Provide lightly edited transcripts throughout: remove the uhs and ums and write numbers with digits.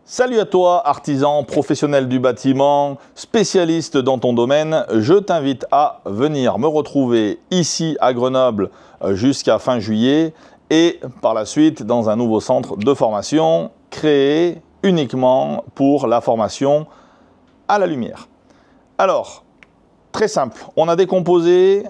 Salut à toi, artisan, professionnel du bâtiment, spécialiste dans ton domaine. Je t'invite à venir me retrouver ici à Grenoble jusqu'à fin juillet et par la suite dans un nouveau centre de formation créé uniquement pour la formation à la lumière. Alors, très simple, on a décomposé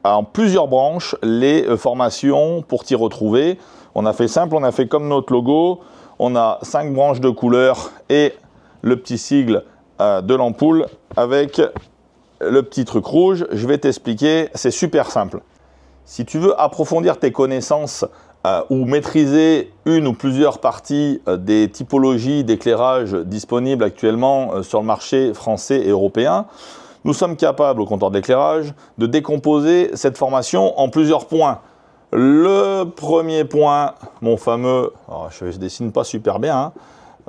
en plusieurs branches les formations pour t'y retrouver. On a fait simple, on a fait comme notre logo. On a 5 branches de couleurs et le petit sigle de l'ampoule avec le petit truc rouge. Je vais t'expliquer, c'est super simple. Si tu veux approfondir tes connaissances ou maîtriser une ou plusieurs parties des typologies d'éclairage disponibles actuellement sur le marché français et européen, nous sommes capables au comptoir de l'éclairage de décomposer cette formation en plusieurs points. Le premier point, mon fameux, alors je ne dessine pas super bien, hein,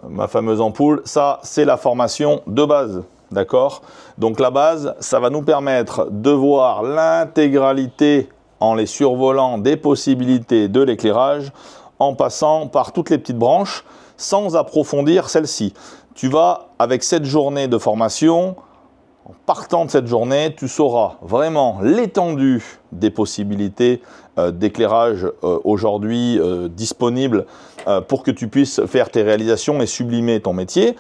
ma fameuse ampoule, ça c'est la formation de base, d'accord? Donc la base, ça va nous permettre de voir l'intégralité en les survolant des possibilités de l'éclairage en passant par toutes les petites branches sans approfondir celle-ci. Tu vas, avec cette journée de formation, en partant de cette journée, tu sauras vraiment l'étendue des possibilités d'éclairage aujourd'hui disponibles pour que tu puisses faire tes réalisations et sublimer ton métier.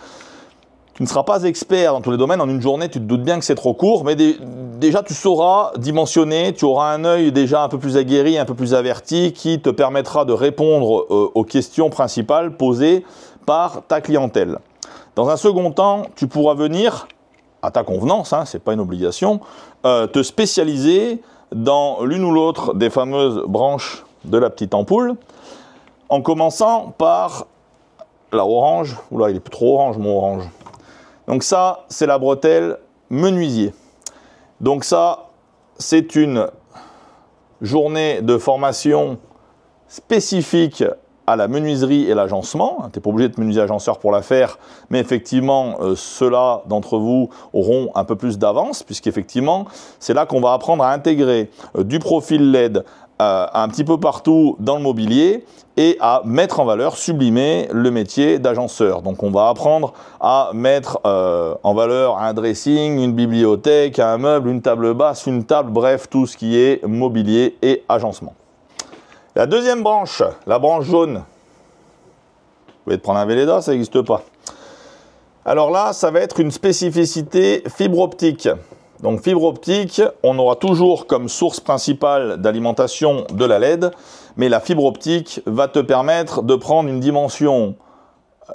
Tu ne seras pas expert dans tous les domaines. En une journée, tu te doutes bien que c'est trop court, mais déjà tu sauras dimensionner, tu auras un œil déjà un peu plus aguerri, un peu plus averti qui te permettra de répondre aux questions principales posées par ta clientèle. Dans un second temps, tu pourras venir à ta convenance, hein, ce n'est pas une obligation, te spécialiser dans l'une ou l'autre des fameuses branches de la petite ampoule, en commençant par la orange. Oula, il est plus trop orange mon orange. Donc ça, c'est la bretelle menuisier. Donc ça, c'est une journée de formation spécifique à la menuiserie et l'agencement. Tu n'es pas obligé de menuisier agenceur pour la faire, mais effectivement, ceux-là d'entre vous auront un peu plus d'avance, puisqu'effectivement, c'est là qu'on va apprendre à intégrer du profil LED un petit peu partout dans le mobilier et à mettre en valeur, sublimer le métier d'agenceur. Donc on va apprendre à mettre en valeur un dressing, une bibliothèque, un meuble, une table basse, une table, bref, tout ce qui est mobilier et agencement. La deuxième branche, la branche jaune, vous pouvez te prendre un Velleda, ça n'existe pas. Alors là, ça va être une spécificité fibre optique. Donc fibre optique, on aura toujours comme source principale d'alimentation de la LED, mais la fibre optique va te permettre de prendre une dimension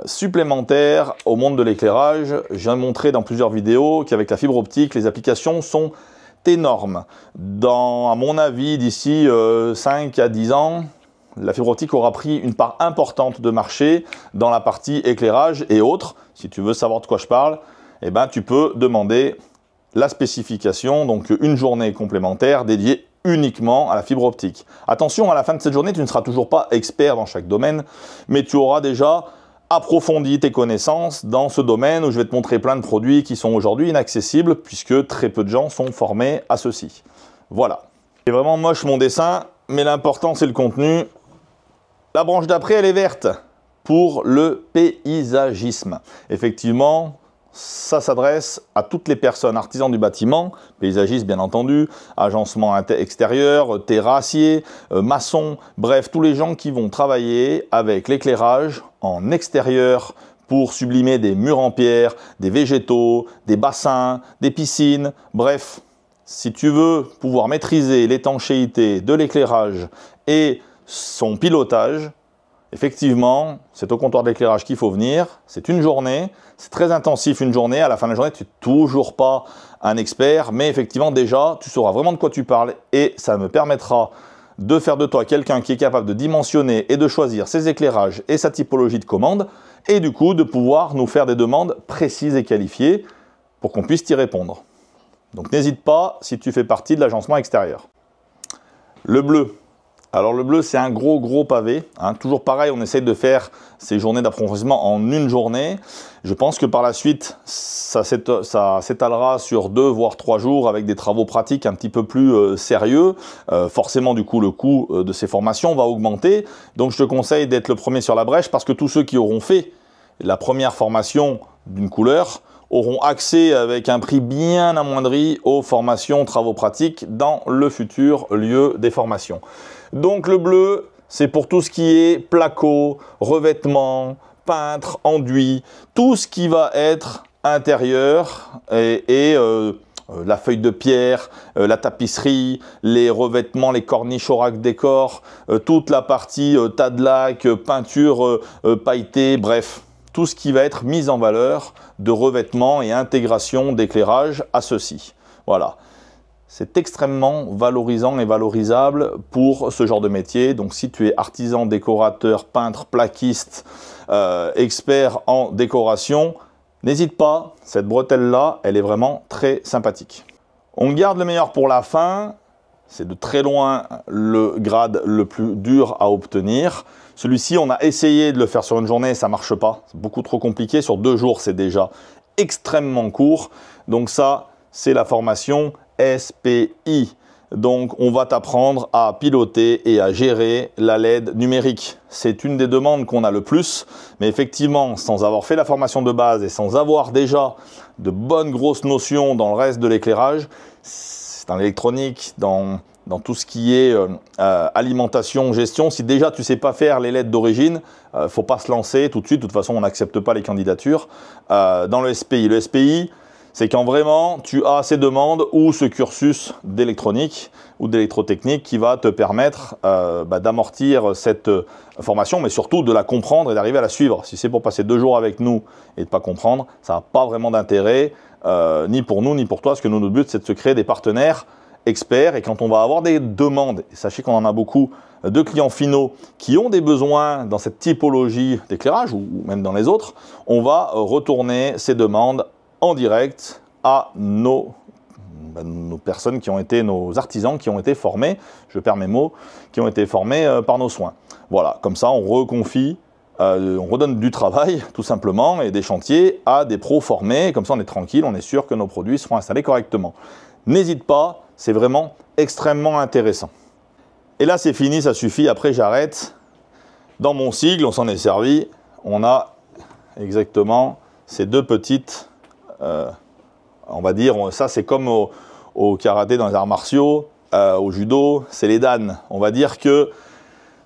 supplémentaire au monde de l'éclairage. J'ai montré dans plusieurs vidéos qu'avec la fibre optique, les applications sont énorme. À mon avis, d'ici 5 à 10 ans, la fibre optique aura pris une part importante de marché dans la partie éclairage et autres. Si tu veux savoir de quoi je parle, eh ben, tu peux demander la spécification, donc une journée complémentaire dédiée uniquement à la fibre optique. Attention, à la fin de cette journée, tu ne seras toujours pas expert dans chaque domaine, mais tu auras déjà approfondis tes connaissances dans ce domaine où je vais te montrer plein de produits qui sont aujourd'hui inaccessibles puisque très peu de gens sont formés à ceci. Voilà. C'est vraiment moche mon dessin, mais l'important c'est le contenu. La branche d'après, elle est verte pour le paysagisme. Effectivement, ça s'adresse à toutes les personnes artisans du bâtiment, paysagistes bien entendu, agencement extérieur, terrassier, maçon, bref, tous les gens qui vont travailler avec l'éclairage en extérieur pour sublimer des murs en pierre, des végétaux, des bassins, des piscines, bref. Si tu veux pouvoir maîtriser l'étanchéité de l'éclairage et son pilotage, effectivement, c'est au comptoir d'éclairage qu'il faut venir. C'est une journée, c'est très intensif une journée. À la fin de la journée, tu n'es toujours pas un expert, mais effectivement, déjà, tu sauras vraiment de quoi tu parles et ça me permettra de faire de toi quelqu'un qui est capable de dimensionner et de choisir ses éclairages et sa typologie de commande et du coup, de pouvoir nous faire des demandes précises et qualifiées pour qu'on puisse t'y répondre. Donc, n'hésite pas si tu fais partie de l'agencement extérieur. Le bleu. Alors le bleu, c'est un gros pavé. Hein. Toujours pareil, on essaye de faire ces journées d'approfondissement en une journée. Je pense que par la suite, ça s'étalera sur 2 voire 3 jours avec des travaux pratiques un petit peu plus sérieux. Forcément, du coup, le coût de ces formations va augmenter. Donc je te conseille d'être le premier sur la brèche parce que tous ceux qui auront fait la première formation d'une couleur auront accès avec un prix bien amoindri aux formations travaux pratiques dans le futur lieu des formations. Donc le bleu, c'est pour tout ce qui est placo, revêtement, peintre, enduit, tout ce qui va être intérieur et la feuille de pierre, la tapisserie, les revêtements, les corniches orac décor, toute la partie tas de lac, peinture pailletée, bref, tout ce qui va être mis en valeur de revêtement et intégration d'éclairage à ceci. Voilà. C'est extrêmement valorisant et valorisable pour ce genre de métier. Donc si tu es artisan, décorateur, peintre, plaquiste, expert en décoration, n'hésite pas, cette bretelle-là, elle est vraiment très sympathique. On garde le meilleur pour la fin. C'est de très loin le grade le plus dur à obtenir. Celui-ci, on a essayé de le faire sur une journée, ça ne marche pas. C'est beaucoup trop compliqué. Sur 2 jours, c'est déjà extrêmement court. Donc ça, c'est la formation SPI. Donc, on va t'apprendre à piloter et à gérer la LED numérique. C'est une des demandes qu'on a le plus, mais effectivement, sans avoir fait la formation de base et sans avoir déjà de bonnes grosses notions dans le reste de l'éclairage, dans l'électronique, dans tout ce qui est alimentation, gestion, si déjà tu ne sais pas faire les LED d'origine, il ne faut pas se lancer tout de suite. De toute façon, on n'accepte pas les candidatures dans le SPI. Le SPI, c'est quand vraiment tu as ces demandes ou ce cursus d'électronique ou d'électrotechnique qui va te permettre d'amortir cette formation, mais surtout de la comprendre et d'arriver à la suivre. Si c'est pour passer 2 jours avec nous et de ne pas comprendre, ça n'a pas vraiment d'intérêt, ni pour nous, ni pour toi, parce que notre but, c'est de se créer des partenaires experts. Et quand on va avoir des demandes, et sachez qu'on en a beaucoup de clients finaux qui ont des besoins dans cette typologie d'éclairage ou même dans les autres, on va retourner ces demandes en direct à nos personnes qui ont été, nos artisans qui ont été formés, je perds mes mots, qui ont été formés par nos soins. Voilà, comme ça on reconfie, on redonne du travail tout simplement et des chantiers à des pros formés, comme ça on est tranquille, on est sûr que nos produits seront installés correctement. N'hésite pas, c'est vraiment extrêmement intéressant. Et là c'est fini, ça suffit, après j'arrête. Dans mon sigle, on s'en est servi, on a exactement ces 2 petites... on va dire, ça c'est comme au karaté dans les arts martiaux, au judo, c'est les dan. On va dire que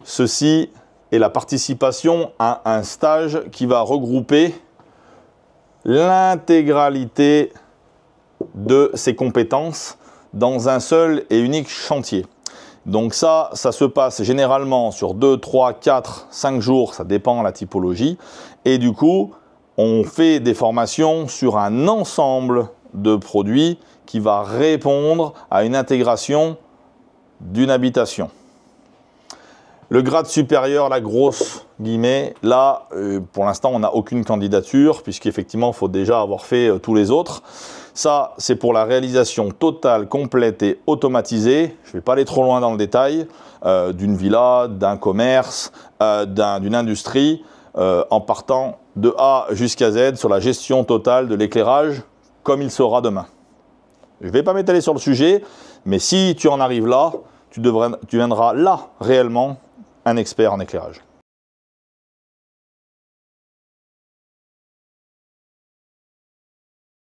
ceci est la participation à un stage qui va regrouper l'intégralité de ses compétences dans un seul et unique chantier. Donc ça se passe généralement sur 2, 3, 4, 5 jours, ça dépend de la typologie. Et du coup, on fait des formations sur un ensemble de produits qui va répondre à une intégration d'une habitation. Le grade supérieur, la grosse guillemets, là, pour l'instant, on n'a aucune candidature, puisqu'effectivement, il faut déjà avoir fait tous les autres. Ça, c'est pour la réalisation totale, complète et automatisée. Je ne vais pas aller trop loin dans le détail, d'une villa, d'un commerce, d'une industrie, en partant de A jusqu'à Z sur la gestion totale de l'éclairage comme il sera demain. Je ne vais pas m'étaler sur le sujet, mais si tu en arrives là, tu deviendras là réellement un expert en éclairage.